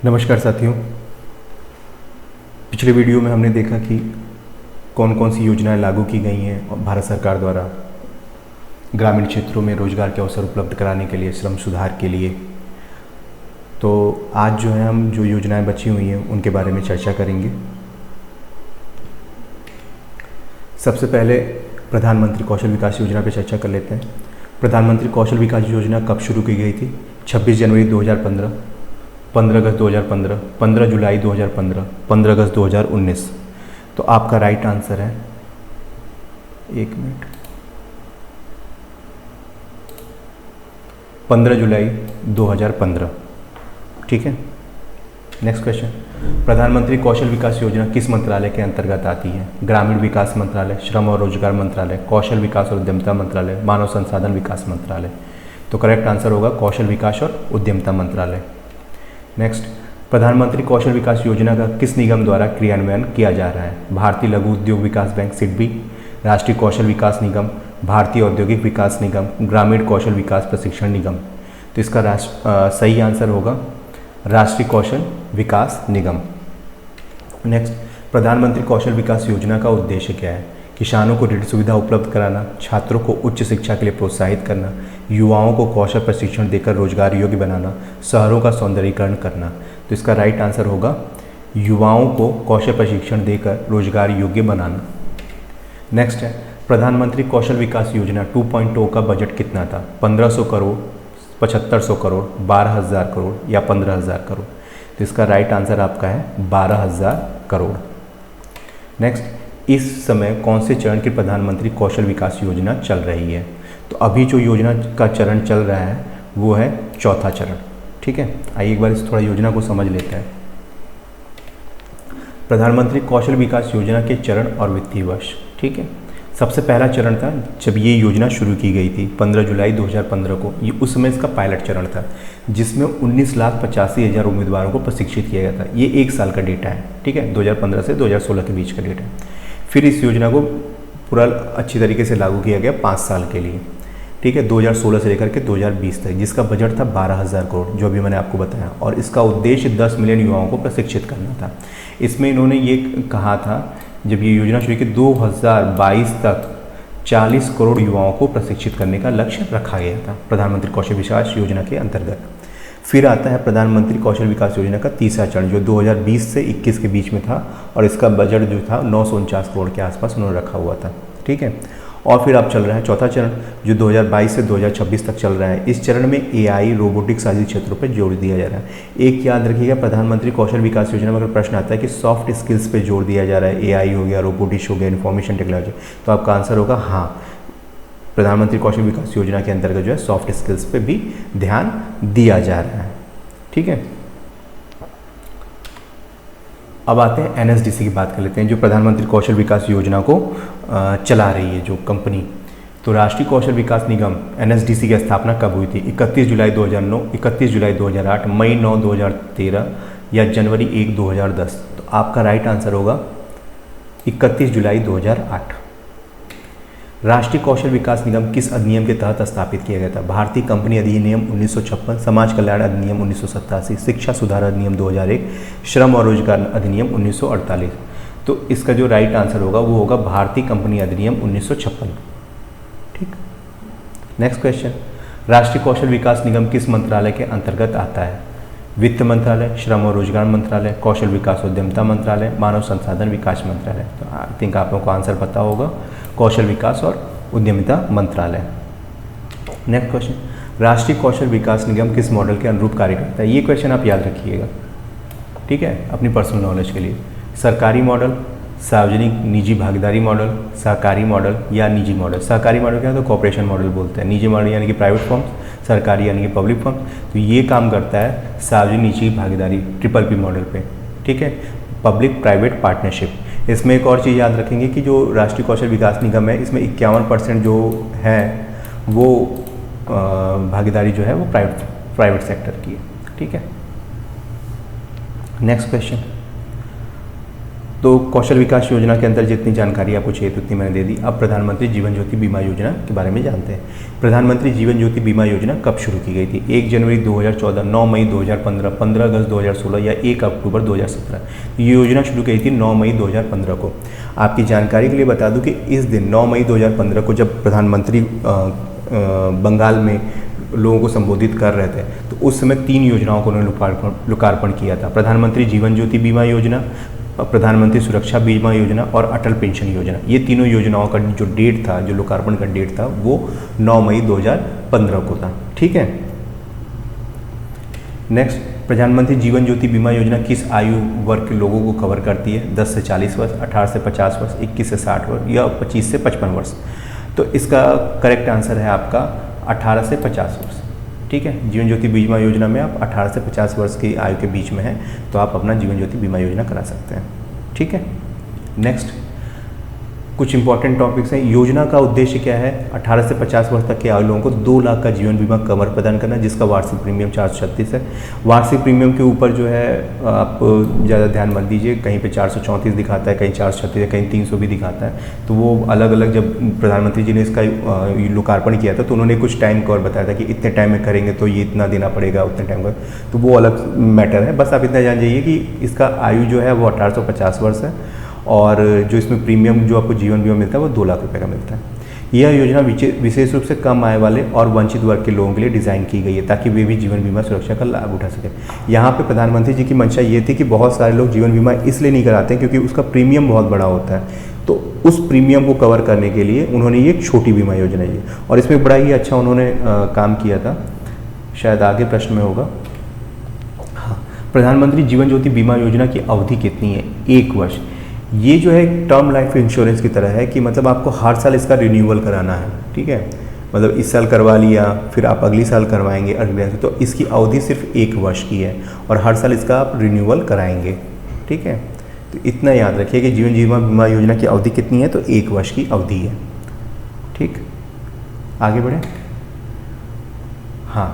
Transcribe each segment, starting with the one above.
नमस्कार साथियों। पिछले वीडियो में हमने देखा कि कौन कौन सी योजनाएं लागू की गई हैं भारत सरकार द्वारा ग्रामीण क्षेत्रों में रोजगार के अवसर उपलब्ध कराने के लिए, श्रम सुधार के लिए। तो आज जो है हम जो योजनाएं बची हुई हैं उनके बारे में चर्चा करेंगे। सबसे पहले प्रधानमंत्री कौशल विकास योजना पर चर्चा कर लेते हैं। प्रधानमंत्री कौशल विकास योजना कब शुरू की गई थी? 26 जनवरी 2015, 15 अगस्त 2015, 15 जुलाई 2015, 15 अगस्त 2019। तो आपका राइट आंसर है, एक मिनट, 15 जुलाई 2015। ठीक है। नेक्स्ट क्वेश्चन, प्रधानमंत्री कौशल विकास योजना किस मंत्रालय के अंतर्गत आती है? ग्रामीण विकास मंत्रालय, श्रम और रोजगार मंत्रालय, कौशल विकास और उद्यमिता मंत्रालय, मानव संसाधन विकास मंत्रालय। तो करेक्ट आंसर होगा कौशल विकास और उद्यमिता मंत्रालय। नेक्स्ट, प्रधानमंत्री कौशल विकास योजना का किस निगम द्वारा क्रियान्वयन किया जा रहा है? भारतीय लघु उद्योग विकास बैंक सिडबी, राष्ट्रीय कौशल विकास निगम, भारतीय औद्योगिक विकास निगम, ग्रामीण कौशल विकास प्रशिक्षण निगम। तो इसका सही आंसर होगा राष्ट्रीय कौशल विकास निगम। नेक्स्ट, प्रधानमंत्री कौशल विकास योजना का उद्देश्य क्या है? किसानों को ऋण सुविधा उपलब्ध कराना, छात्रों को उच्च शिक्षा के लिए प्रोत्साहित करना, युवाओं को कौशल प्रशिक्षण देकर रोजगार योग्य बनाना, शहरों का सौंदर्यीकरण करना। तो इसका राइट आंसर होगा युवाओं को कौशल प्रशिक्षण देकर रोजगार योग्य बनाना। नेक्स्ट है, प्रधानमंत्री कौशल विकास योजना 2.0 का बजट कितना था? 1500 करोड़, 7500 करोड़, 12,000 करोड़ या 15,000 करोड़। तो इसका राइट आंसर आपका है 12,000 करोड़। नेक्स्ट, इस समय कौन से चरण की प्रधानमंत्री कौशल विकास योजना चल रही है? तो अभी जो योजना का चरण चल रहा है वो है चौथा चरण। ठीक है, आइए एक बार इस थोड़ा योजना को समझ लेते हैं। प्रधानमंत्री कौशल विकास योजना के चरण और वित्तीय वर्ष। ठीक है, सबसे पहला चरण था जब ये योजना शुरू की गई थी 15 जुलाई 2015 को। ये उस समय इसका पायलट चरण था जिसमें 19,85,000 उम्मीदवारों को प्रशिक्षित किया गया था। ये एक साल का डेटा है। ठीक है, 2015 से 2016 के बीच का डेटा है। फिर इस योजना को पूरा अच्छी तरीके से लागू किया गया 5 साल के लिए। ठीक है, 2016 से लेकर के 2020 तक, जिसका बजट था 12,000 करोड़, जो अभी मैंने आपको बताया। और इसका उद्देश्य 10 मिलियन युवाओं को प्रशिक्षित करना था। इसमें इन्होंने ये कहा था जब ये योजना शुरू की 2022 तक 40 करोड़ युवाओं को प्रशिक्षित करने का लक्ष्य रखा गया था प्रधानमंत्री कौशल विकास योजना के अंतर्गत। फिर आता है प्रधानमंत्री कौशल विकास योजना का तीसरा चरण जो 2020 से 21 के बीच में था और इसका बजट जो था 949 करोड़ के आसपास उन्होंने रखा हुआ था। ठीक है, और फिर अब चल रहा है चौथा चरण जो 2022 से 2026 तक चल रहा है। इस चरण में AI, रोबोटिक्स आदि क्षेत्रों पर जोर दिया जा रहा है। एक याद रखिएगा, प्रधानमंत्री कौशल विकास योजना में अगर प्रश्न आता है कि सॉफ्ट स्किल्स पे जोर दिया जा रहा है, AI हो गया, रोबोटिक्स हो गया, इन्फॉर्मेशन टेक्नोलॉजी, तो आपका आंसर होगा हाँ, प्रधानमंत्री कौशल विकास योजना के अंतर्गत जो है सॉफ्ट स्किल्स पे भी ध्यान दिया जा रहा है। ठीक है, अब आते हैं NSDC की बात कर लेते हैं जो प्रधानमंत्री कौशल विकास योजना को चला रही है जो कंपनी। तो राष्ट्रीय कौशल विकास निगम NSDC की स्थापना कब हुई थी? 31 जुलाई 2009, 31 जुलाई 2008, मई 9 2013 या जनवरी 1 2010। तो आपका राइट आंसर होगा 31 जुलाई 2008। राष्ट्रीय कौशल विकास निगम किस अधिनियम के तहत स्थापित किया गया था? भारतीय कंपनी अधिनियम 1956, समाज कल्याण अधिनियम 1987, शिक्षा सुधार अधिनियम 2001, श्रम और रोजगार अधिनियम 1948। तो इसका जो राइट आंसर होगा वो होगा भारतीय कंपनी अधिनियम 1956। ठीक। नेक्स्ट क्वेश्चन, राष्ट्रीय कौशल विकास निगम किस मंत्रालय के अंतर्गत आता है? वित्त मंत्रालय, श्रम और रोजगार मंत्रालय, कौशल विकास उद्यमिता मंत्रालय, मानव संसाधन विकास मंत्रालय। तो आई थिंक आप लोगों को आंसर पता होगा, कौशल विकास और उद्यमिता मंत्रालय। नेक्स्ट क्वेश्चन, राष्ट्रीय कौशल विकास निगम किस मॉडल के अनुरूप कार्य करता है? ये क्वेश्चन आप याद रखिएगा। ठीक है, अपनी पर्सनल नॉलेज के लिए। सरकारी मॉडल, सार्वजनिक निजी भागीदारी मॉडल, सहकारी मॉडल या निजी मॉडल। सहकारी मॉडल क्या है? तो कॉर्पोरेशन मॉडल बोलते हैं। निजी मॉडल यानी कि प्राइवेट फर्म्स, सरकारी यानी कि पब्लिक फर्म्स। तो ये काम करता है सार्वजनिक निजी भागीदारी PPP मॉडल पे। ठीक है, पब्लिक प्राइवेट पार्टनरशिप। इसमें एक और चीज़ याद रखेंगे कि जो राष्ट्रीय कौशल विकास निगम है इसमें 51% जो है वो भागीदारी जो है वो प्राइवेट सेक्टर की है। ठीक है। नेक्स्ट क्वेश्चन, तो कौशल विकास योजना के अंदर जितनी जानकारी आपको चाहिए उतनी मैंने दे दी। अब प्रधानमंत्री जीवन ज्योति बीमा योजना के बारे में जानते हैं। प्रधानमंत्री जीवन ज्योति बीमा योजना कब शुरू की गई थी? 1 जनवरी 2014, 9 मई 2015, 15 अगस्त 2016 या 1 अक्टूबर 2017। ये योजना शुरू की थी 9 मई 2015 को। आपकी जानकारी के लिए बता दूं कि इस दिन 9 मई 2015 को जब प्रधानमंत्री बंगाल में लोगों को संबोधित कर रहे थे तो उस समय 3 योजनाओं को उन्होंने लोकार्पण किया था। प्रधानमंत्री जीवन ज्योति बीमा योजना, प्रधानमंत्री सुरक्षा बीमा योजना और अटल पेंशन योजना। ये तीनों योजनाओं का जो डेट था, जो लोकार्पण का डेट था, वो 9 मई 2015 को था। ठीक है। नेक्स्ट, प्रधानमंत्री जीवन ज्योति बीमा योजना किस आयु वर्ग के लोगों को कवर करती है? 10 से 40 वर्ष, 18 से 50 वर्ष, 21 से 60 वर्ष या 25 से 55 वर्ष। तो इसका करेक्ट आंसर है आपका 18 से 50 वर्ष। ठीक है। जीवन ज्योति बीमा योजना में आप 18 से 50 वर्ष की आयु के बीच में हैं तो आप अपना जीवन ज्योति बीमा योजना करा सकते हैं। ठीक है। नेक्स्ट, कुछ इंपॉर्टेंट टॉपिक्स हैं। योजना का उद्देश्य क्या है? 18 से 50 वर्ष तक के आयु लोगों को 2 लाख का जीवन बीमा कवर प्रदान करना, जिसका वार्षिक प्रीमियम 436 है। वार्षिक प्रीमियम के ऊपर जो है आप ज़्यादा ध्यान मत दीजिए, कहीं पे 434 दिखाता है, कहीं 436 है, कहीं 300 भी दिखाता है। तो वो अलग अलग, जब प्रधानमंत्री जी ने इसका लोकार्पण किया था तो उन्होंने कुछ टाइम कवर बताया था कि इतने टाइम में करेंगे तो ये इतना देना पड़ेगा, उतने टाइम का, तो वो अलग मैटर है। बस आप इतना जान जाइए कि इसका आयु जो है वो 1850 वर्ष है और जो इसमें प्रीमियम जो आपको जीवन बीमा मिलता है वो 2 लाख रुपए का मिलता है। यह योजना विशेष रूप से कम आय वाले और वंचित वर्ग के लोगों के लिए डिज़ाइन की गई है ताकि वे भी जीवन बीमा सुरक्षा का लाभ उठा सकें। यहाँ पे प्रधानमंत्री जी की मंशा ये थी कि बहुत सारे लोग जीवन बीमा इसलिए नहीं कराते हैं क्योंकि उसका प्रीमियम बहुत बड़ा होता है, तो उस प्रीमियम को कवर करने के लिए उन्होंने ये एक छोटी बीमा योजना दी और इसमें बड़ा ही अच्छा उन्होंने काम किया था। शायद आगे प्रश्न में होगा। हाँ, प्रधानमंत्री जीवन ज्योति बीमा योजना की अवधि कितनी है? 1 वर्ष। ये जो है टर्म लाइफ इंश्योरेंस की तरह है कि मतलब आपको हर साल इसका रिन्यूअल कराना है। ठीक है। मतलब इस साल करवा लिया, फिर आप अगली साल करवाएंगे अगले साल, तो इसकी अवधि सिर्फ 1 वर्ष की है और हर साल इसका आप रिन्यूअल कराएंगे। ठीक है। तो इतना याद रखिए कि जीवन बीमा योजना की अवधि कितनी है, तो 1 वर्ष की अवधि है। ठीक, आगे बढ़े। हाँ,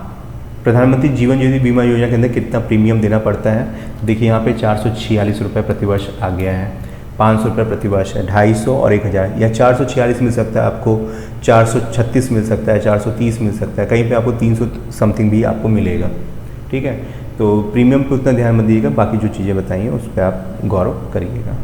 प्रधानमंत्री जीवन ज्योति बीमा योजना के अंदर कितना प्रीमियम देना पड़ता है? देखिए यहाँ पे 446 रुपये प्रतिवर्ष आ गया है, 500 रुपये प्रतिवर्ष है, 250 और 1000, या 446 मिल सकता है आपको, 436 मिल सकता है, 430 मिल सकता है, कहीं पे आपको 300 समथिंग भी आपको मिलेगा। ठीक है। तो प्रीमियम पे उतना ध्यान मत दीजिएगा, बाकी जो चीज़ें बताई हैं उस पर आप गौर करिएगा।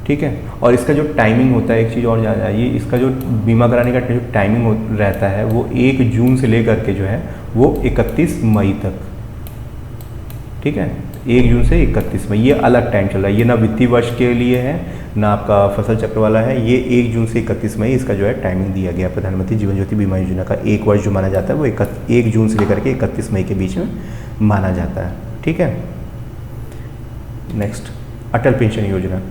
ठीक है। और इसका जो टाइमिंग होता है, एक चीज़ और जान जाइए, इसका जो बीमा कराने का जो टाइमिंग रहता है वो 1 जून से लेकर के जो है वो 31 मई तक। ठीक है। 1 जून से 31 मई, ये अलग टाइम चल रहा है। ये ना वित्तीय वर्ष के लिए है ना आपका फसल चक्र वाला है, ये 1 जून से 31 मई इसका जो है टाइमिंग दिया गया प्रधानमंत्री जीवन ज्योति बीमा योजना का। 1 वर्ष जो माना जाता है वो 1 जून से लेकर के 31 मई के बीच में माना जाता है। ठीक है। नेक्स्ट, अटल पेंशन योजना।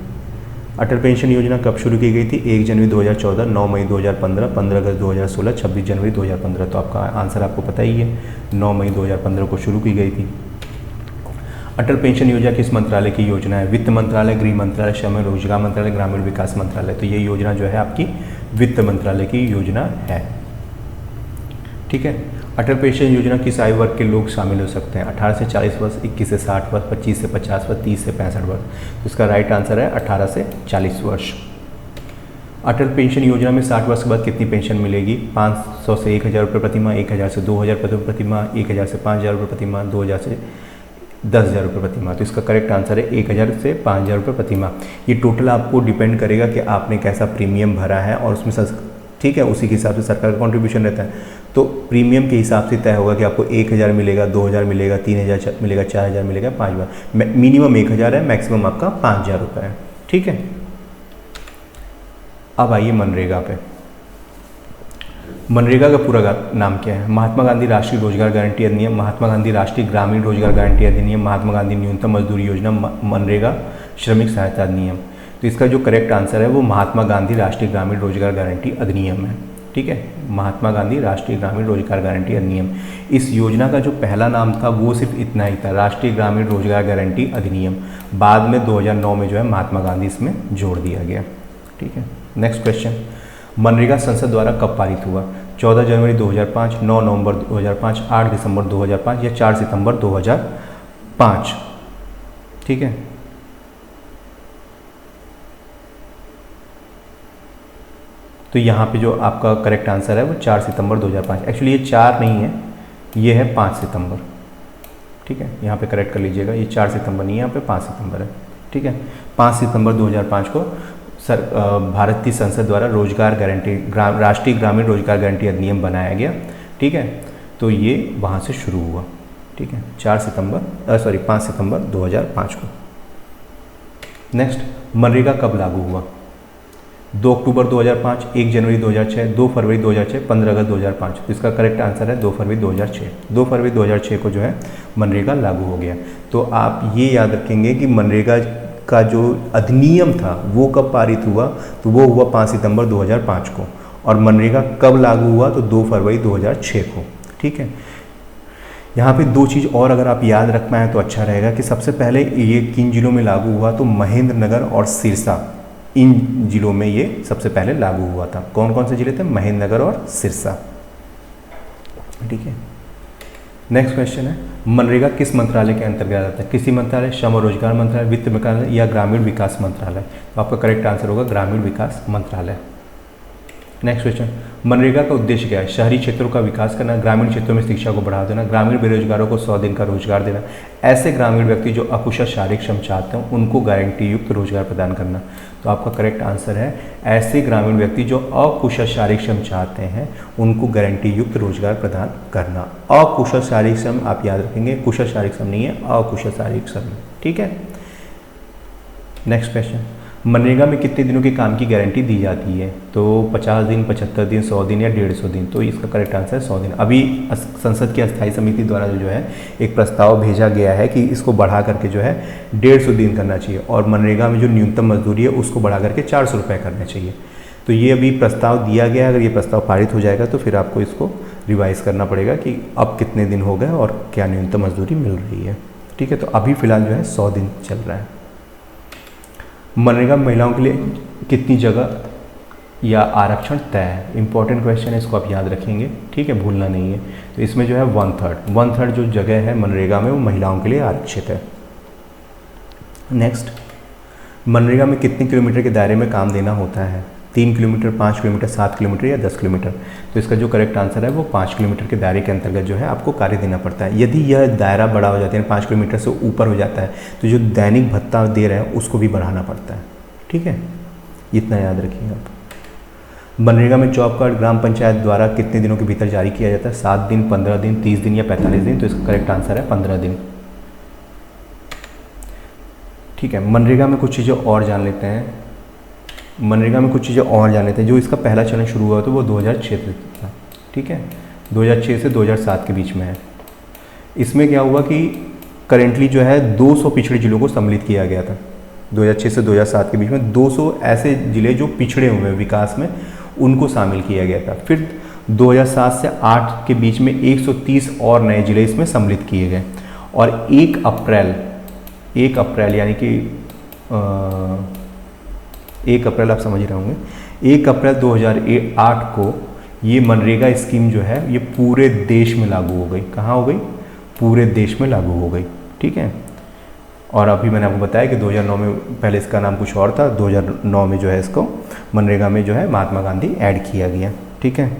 अटल पेंशन योजना कब शुरू की गई थी? 1 जनवरी 2014, 9 मई 2015, 15 अगस्त 2016, 26 जनवरी 2015। तो आपका आंसर आपको पता ही है, 9 मई 2015 को शुरू की गई थी। अटल पेंशन योजना किस मंत्रालय की योजना है? वित्त मंत्रालय, गृह मंत्रालय, श्रम एवं रोजगार मंत्रालय, ग्रामीण विकास मंत्रालय। तो ये योजना जो है आपकी वित्त मंत्रालय की योजना है। ठीक है। अटल पेंशन योजना किस आयु वर्ग के लोग शामिल हो सकते हैं? 18 से 40 वर्ष, 21 से 60 वर्ष, 25 से 50 वर्ष, 30 से 65 वर्ष। तो इसका राइट आंसर है 18 से 40 वर्ष। अटल पेंशन योजना में 60 वर्ष के बाद कितनी पेंशन मिलेगी? 500 से 1000 रुपये प्रतिमाह, 1000 से 2000 रुपये प्रतिमाह, 1000 से 5000 रुपये प्रतिमाह, 2000 से 10,000 रुपये प्रतिमाह। तो इसका करेक्ट आंसर है 1000 से 5000 रुपये प्रतिमाह। ये टोटल आपको डिपेंड करेगा कि आपने कैसा प्रीमियम भरा है और उसमें ठीक है, उसी के हिसाब से सरकार का कंट्रीब्यूशन रहता है। तो प्रीमियम के हिसाब से तय होगा कि आपको 1000 मिलेगा, 2000 मिलेगा, 3000 मिलेगा, 4000 मिलेगा, 5000। मिनिमम 1000 है, मैक्सिमम आपका 5000 रुपये है। ठीक है। अब आइए मनरेगा पे। मनरेगा का पूरा नाम क्या है? महात्मा गांधी राष्ट्रीय रोजगार गारंटी अधिनियम, महात्मा गांधी राष्ट्रीय ग्रामीण रोजगार गारंटी अधिनियम, महात्मा गांधी न्यूनतम मजदूरी योजना, मनरेगा श्रमिक सहायता अधिनियम। तो इसका जो करेक्ट आंसर है वो महात्मा गांधी राष्ट्रीय ग्रामीण रोजगार गारंटी अधिनियम है। ठीक है। महात्मा गांधी राष्ट्रीय ग्रामीण रोजगार गारंटी अधिनियम। इस योजना का जो पहला नाम था वो सिर्फ इतना ही था, राष्ट्रीय ग्रामीण रोजगार गारंटी अधिनियम। बाद में 2009 में जो है महात्मा गांधी इसमें जोड़ दिया गया। ठीक है। नेक्स्ट क्वेश्चन, मनरेगा संसद द्वारा कब पारित हुआ? 14 जनवरी 2005, 9 नवंबर 2005, 8 दिसंबर 2005 या 4 सितंबर 2005। ठीक है। तो यहाँ पे जो आपका करेक्ट आंसर है वो 4 सितंबर 2005। एक्चुअली ये 4 नहीं है, ये है 5 सितंबर। ठीक है, यहाँ पे करेक्ट कर लीजिएगा, ये 4 सितंबर नहीं है, यहाँ पे 5 सितंबर है। ठीक है, 5 सितंबर 2005 को भारत की संसद द्वारा रोजगार गारंटी राष्ट्रीय ग्रामीण रोजगार गारंटी अधिनियम बनाया गया। ठीक है, तो ये वहाँ से शुरू हुआ। ठीक है, 5 सितंबर 2005 को। नेक्स्ट, मनरेगा कब लागू हुआ? 2 अक्टूबर 2005, 1 जनवरी 2006, 2 फरवरी 2006, 15 अगस्त 2005। तो इसका करेक्ट आंसर है 2 फरवरी 2006। 2 फरवरी 2006 को जो है मनरेगा लागू हो गया। तो आप ये याद रखेंगे कि मनरेगा का जो अधिनियम था वो कब पारित हुआ, तो वो हुआ 5 सितंबर 2005 को। और मनरेगा कब लागू हुआ, तो 2 फरवरी 2006 को। ठीक है, यहाँ पे 2 चीज़ और अगर आप याद रख पाएँ तो अच्छा रहेगा कि सबसे पहले ये किन जिलों में लागू हुआ, तो महेंद्र नगर और सिरसा, इन जिलों में ये सबसे पहले लागू हुआ था। कौन कौन से जिले थे? महेंद्र नगर और सिरसा। ठीक है, नेक्स्ट क्वेश्चन है, मनरेगा किस मंत्रालय के अंतर्गत आता है? कृषि मंत्रालय, श्रम और रोजगार मंत्रालय, वित्त मंत्रालय या ग्रामीण विकास मंत्रालय? तो आपका करेक्ट आंसर होगा ग्रामीण विकास मंत्रालय। नेक्स्ट क्वेश्चन, मनरेगा का उद्देश्य क्या है? शहरी क्षेत्रों का विकास करना, ग्रामीण क्षेत्रों में शिक्षा को बढ़ावा देना, ग्रामीण बेरोजगारों को 100 दिन का रोजगार देना, ऐसे ग्रामीण व्यक्ति जो अकुशल शारीरिक श्रम चाहते हैं उनको गारंटी युक्त रोजगार प्रदान करना। तो आपका करेक्ट आंसर है ऐसे ग्रामीण व्यक्ति जो अकुशल शारीरिक श्रम चाहते हैं उनको गारंटी युक्त रोजगार प्रदान करना। अकुशल शारीरिक श्रम आप याद रखेंगे, कुशल शारीरिक श्रम नहीं है, अकुशल शारीरिक श्रम। ठीक है, नेक्स्ट क्वेश्चन, मनरेगा में कितने दिनों के काम की गारंटी दी जाती है? तो 50 दिन, 75 दिन, 100 दिन या 150 दिन? तो इसका करेक्ट आंसर है 100 दिन। अभी संसद की अस्थायी समिति द्वारा जो है एक प्रस्ताव भेजा गया है कि इसको बढ़ा करके जो है 150 दिन करना चाहिए, और मनरेगा में जो न्यूनतम मजदूरी है उसको बढ़ा करके 400 रुपये करने चाहिए। तो ये अभी प्रस्ताव दिया गया है, अगर ये प्रस्ताव पारित हो जाएगा तो फिर आपको इसको रिवाइज़ करना पड़ेगा कि अब कितने दिन हो गए और क्या न्यूनतम मजदूरी मिल रही है। ठीक है, तो अभी फ़िलहाल जो है 100 दिन चल रहा है। मनरेगा में महिलाओं के लिए कितनी जगह या आरक्षण तय है? इंपॉर्टेंट क्वेश्चन है, इसको आप याद रखेंगे। ठीक है, भूलना नहीं है। तो इसमें जो है 1/3 जो जगह है मनरेगा में वो महिलाओं के लिए आरक्षित है। नेक्स्ट, मनरेगा में कितने किलोमीटर के दायरे में काम देना होता है? 3 किलोमीटर, 5 किलोमीटर, 7 किलोमीटर या 10 किलोमीटर? तो इसका जो करेक्ट आंसर है वो 5 किलोमीटर के दायरे के अंतर्गत जो है आपको कार्य देना पड़ता है। यदि यह दायरा बड़ा हो जाता है, 5 किलोमीटर से ऊपर हो जाता है, तो जो दैनिक भत्ता दे रहे हैं उसको भी बढ़ाना पड़ता है। ठीक है, इतना याद रखिएगा आप। मनरेगा में जॉब कार्ड ग्राम पंचायत द्वारा कितने दिनों के भीतर जारी किया जाता है? 7 दिन, 15 दिन, 30 दिन या 45 दिन? तो इसका करेक्ट आंसर है 15 दिन। ठीक है, मनरेगा में कुछ चीज़ें और जान लेते हैं। जो इसका पहला चरण शुरू हुआ तो वो 2006 से था। ठीक है, 2006 से 2007 के बीच में है। इसमें क्या हुआ कि करेंटली जो है 200 पिछड़े जिलों को सम्मिलित किया गया था। 2006 से 2007 के बीच में 200 ऐसे जिले जो पिछड़े हुए हैं विकास में, उनको शामिल किया गया था। फिर 2007 से 8 के बीच में 130 और नए जिले इसमें सम्मिलित किए गए, और 1 अप्रैल यानी कि 1 अप्रैल आप समझ रहे होंगे, 1 अप्रैल 2008 को ये मनरेगा स्कीम जो है ये पूरे देश में लागू हो गई। कहाँ हो गई? पूरे देश में लागू हो गई। ठीक है, और अभी मैंने आपको बताया कि 2009 में पहले इसका नाम कुछ और था, 2009 में जो है इसको मनरेगा में जो है महात्मा गांधी ऐड किया गया। ठीक है,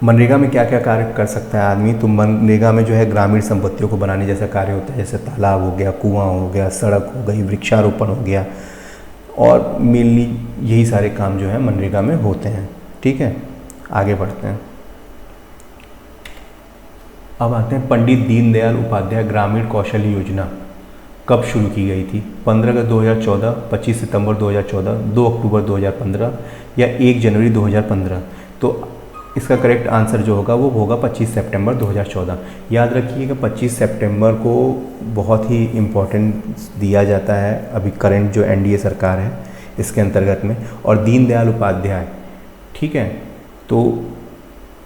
मनरेगा में क्या क्या कार्य कर सकता है आदमी? तो मनरेगा में जो है ग्रामीण संपत्तियों को बनाने जैसा कार्य होता है, जैसे तालाब हो गया, कुआं हो गया, सड़क हो गई, वृक्षारोपण हो गया, और मेनली यही सारे काम जो है मनरेगा में होते हैं। ठीक है, आगे बढ़ते हैं। अब आते हैं पंडित दीनदयाल उपाध्याय ग्रामीण कौशल्य योजना कब शुरू की गई थी? 15 अगस्त 2014, 25 सितंबर 2014, 2 अक्टूबर 2015 या 1 जनवरी 2015? तो इसका करेक्ट आंसर जो होगा वो होगा 25 सितंबर 2014। याद रखिएगा 25 सितंबर को बहुत ही इम्पोर्टेंस दिया जाता है अभी करंट जो एनडीए सरकार है इसके अंतर्गत में, और दीनदयाल उपाध्याय। ठीक है, तो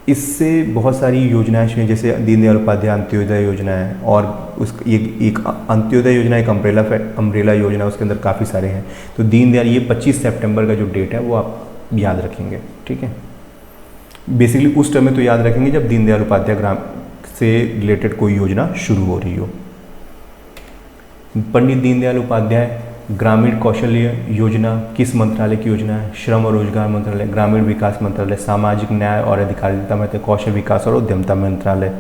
इससे बहुत सारी योजनाएं हैं, जैसे दीनदयाल उपाध्याय अंत्योदय योजना है, और उस एक अंत्योदय योजना, एक अम्ब्रेला योजना, उसके अंदर काफ़ी सारे हैं। तो दीनदयाल, ये 25 सितंबर का जो डेट है वो आप याद रखेंगे। ठीक है, बेसिकली उस टाइम में तो याद रखेंगे जब दीनदयाल उपाध्याय ग्राम से रिलेटेड कोई योजना शुरू हो रही हो। पंडित दीनदयाल उपाध्याय ग्रामीण कौशल्य योजना किस मंत्रालय की योजना है? श्रम और रोजगार मंत्रालय, ग्रामीण विकास मंत्रालय, सामाजिक न्याय और अधिकारिता मंत्रालय, कौशल विकास और उद्यमिता मंत्रालय।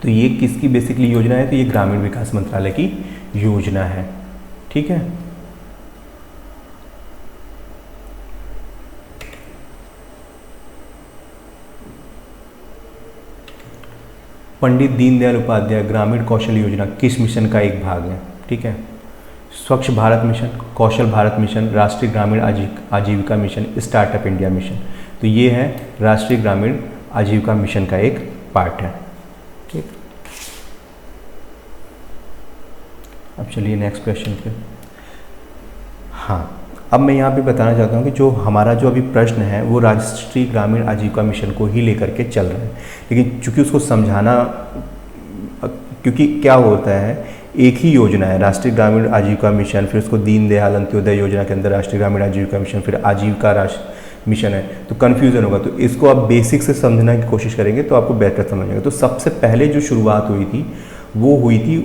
तो ये किसकी बेसिकली योजना है? तो ये ग्रामीण विकास मंत्रालय की योजना है। ठीक है, पंडित दीनदयाल उपाध्याय ग्रामीण कौशल योजना किस मिशन का एक भाग है? ठीक है, स्वच्छ भारत मिशन, कौशल भारत मिशन, राष्ट्रीय ग्रामीण आजीविका मिशन, स्टार्टअप इंडिया मिशन। तो ये है राष्ट्रीय ग्रामीण आजीविका मिशन का एक पार्ट है। ठीक, अब चलिए नेक्स्ट क्वेश्चन पे। हाँ, अब मैं यहाँ पे बताना चाहता हूँ कि जो हमारा जो अभी प्रश्न है वो राष्ट्रीय ग्रामीण आजीविका मिशन को ही लेकर के चल रहा है, लेकिन चूंकि उसको समझाना, क्योंकि क्या होता है, एक ही योजना है राष्ट्रीय ग्रामीण आजीविका मिशन, फिर उसको दीनदयाल अंत्योदय योजना के अंदर राष्ट्रीय ग्रामीण आजीविका मिशन, फिर आजीविका राष्ट्रीय मिशन है, तो कन्फ्यूज़न होगा। तो इसको आप बेसिक से समझने की कोशिश करेंगे तो आपको बेहतर समझ आएगा। तो सबसे पहले जो शुरुआत हुई थी वो हुई थी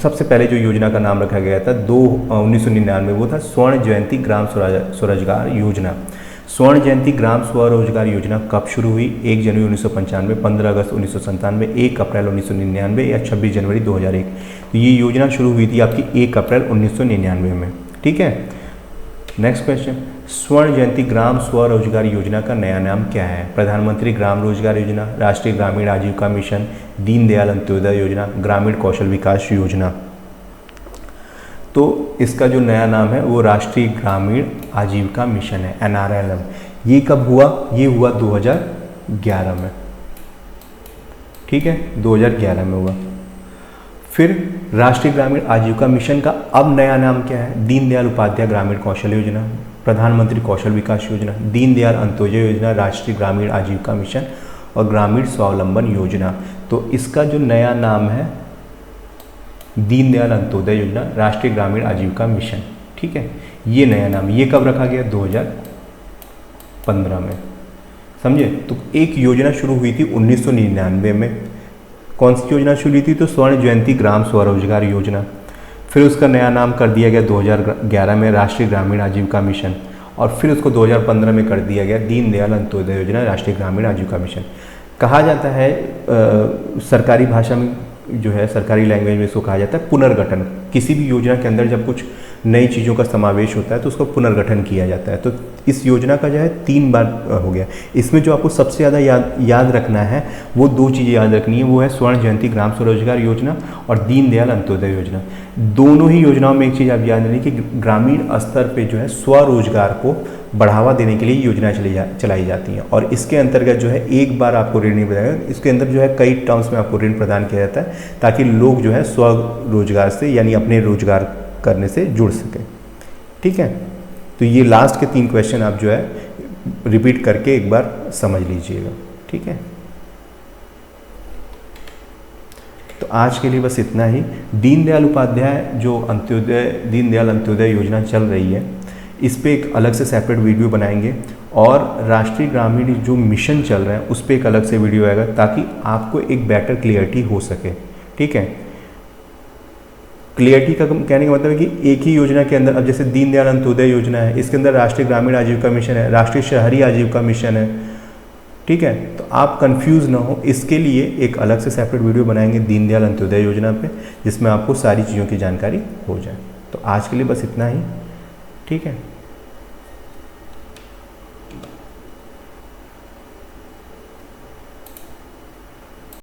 सबसे पहले जो योजना का नाम रखा गया था 1999, वो था स्वर्ण जयंती ग्राम स्वरोजगार योजना। स्वर्ण जयंती ग्राम स्वरोजगार योजना कब शुरू हुई? 1 जनवरी 1995, 15 अगस्त 1997, 1 अप्रैल 1999 या 26 जनवरी 2001। तो ये योजना शुरू हुई थी आपकी 1 अप्रैल 1999 में। ठीक है, नेक्स्ट क्वेश्चन, स्वर्ण जयंती ग्राम स्वरोजगार योजना का नया नाम क्या है? प्रधानमंत्री ग्राम रोजगार योजना, राष्ट्रीय ग्रामीण आजीविका मिशन, दीनदयाल अंत्योदय योजना, ग्रामीण कौशल विकास योजना। तो इसका जो नया नाम है वो राष्ट्रीय ग्रामीण आजीविका मिशन है, NRLM। ये कब हुआ? ये हुआ 2011 में। ठीक है, 2011 में हुआ। फिर राष्ट्रीय ग्रामीण आजीविका मिशन का अब नया नाम क्या है? दीनदयाल उपाध्याय ग्रामीण कौशल योजना, प्रधानमंत्री कौशल विकास योजना, दीनदयाल अंत्योदय योजना, राष्ट्रीय ग्रामीण आजीविका मिशन और ग्रामीण स्वावलंबन योजना। तो इसका जो नया नाम है दीनदयाल अंत्योदय योजना, राष्ट्रीय ग्रामीण आजीविका मिशन। ठीक है, ये नया नाम, ये कब रखा गया? 2015 में। समझे? तो एक योजना शुरू हुई थी 1999 में। कौन सी योजना शुरू हुई थी? तो स्वर्ण जयंती ग्राम स्वरोजगार योजना। फिर उसका नया नाम कर दिया गया 2011 में राष्ट्रीय ग्रामीण आजीविका मिशन, और फिर उसको 2015 में कर दिया गया दीनदयाल अंत्योदय योजना, राष्ट्रीय ग्रामीण आजीविका मिशन। कहा जाता है सरकारी भाषा में, जो है सरकारी लैंग्वेज में इसको कहा जाता है पुनर्गठन। किसी भी योजना के अंदर जब कुछ नई चीज़ों का समावेश होता है तो उसको पुनर्गठन किया जाता है। तो इस योजना का जो है 3 बार हो गया। इसमें जो आपको सबसे ज़्यादा याद रखना है वो 2 चीज़ें याद रखनी है, वो है स्वर्ण जयंती ग्राम स्वरोजगार योजना और दीनदयाल अंत्योदय योजना। दोनों ही योजनाओं में एक चीज़ आप याद रखनी कि ग्रामीण स्तर पर जो है स्वरोजगार को बढ़ावा देने के लिए योजनाएं चलाई जाती हैं, और इसके अंतर्गत जो है एक बार आपको ऋण नहीं मिलेगा, इसके अंदर जो है कई टर्म्स में आपको ऋण प्रदान किया जाता है ताकि लोग जो है स्वरोजगार से यानी अपने रोजगार करने से जुड़ सके। ठीक है, तो ये लास्ट के 3 क्वेश्चन आप जो है रिपीट करके एक बार समझ लीजिएगा। ठीक है, तो आज के लिए बस इतना ही। दीनदयाल उपाध्याय जो दीनदयाल अंत्योदय योजना चल रही है, इस पे एक अलग से सेपरेट वीडियो बनाएंगे, और राष्ट्रीय ग्रामीण जो मिशन चल रहा है उस पर एक अलग से वीडियो आएगा ताकि आपको एक बेटर क्लियरिटी हो सके। ठीक है, क्लियरिटी का कहने का मतलब है कि एक ही योजना के अंदर, अब जैसे दीनदयाल अंत्योदय योजना है, इसके अंदर राष्ट्रीय ग्रामीण आजीविका मिशन है, राष्ट्रीय शहरी आजीविका मिशन है। ठीक है, तो आप कंफ्यूज ना हो, इसके लिए एक अलग से सेपरेट वीडियो बनाएंगे दीनदयाल अंत्योदय योजना पे, जिसमें आपको सारी चीज़ों की जानकारी हो जाए। तो आज के लिए बस इतना ही। ठीक है।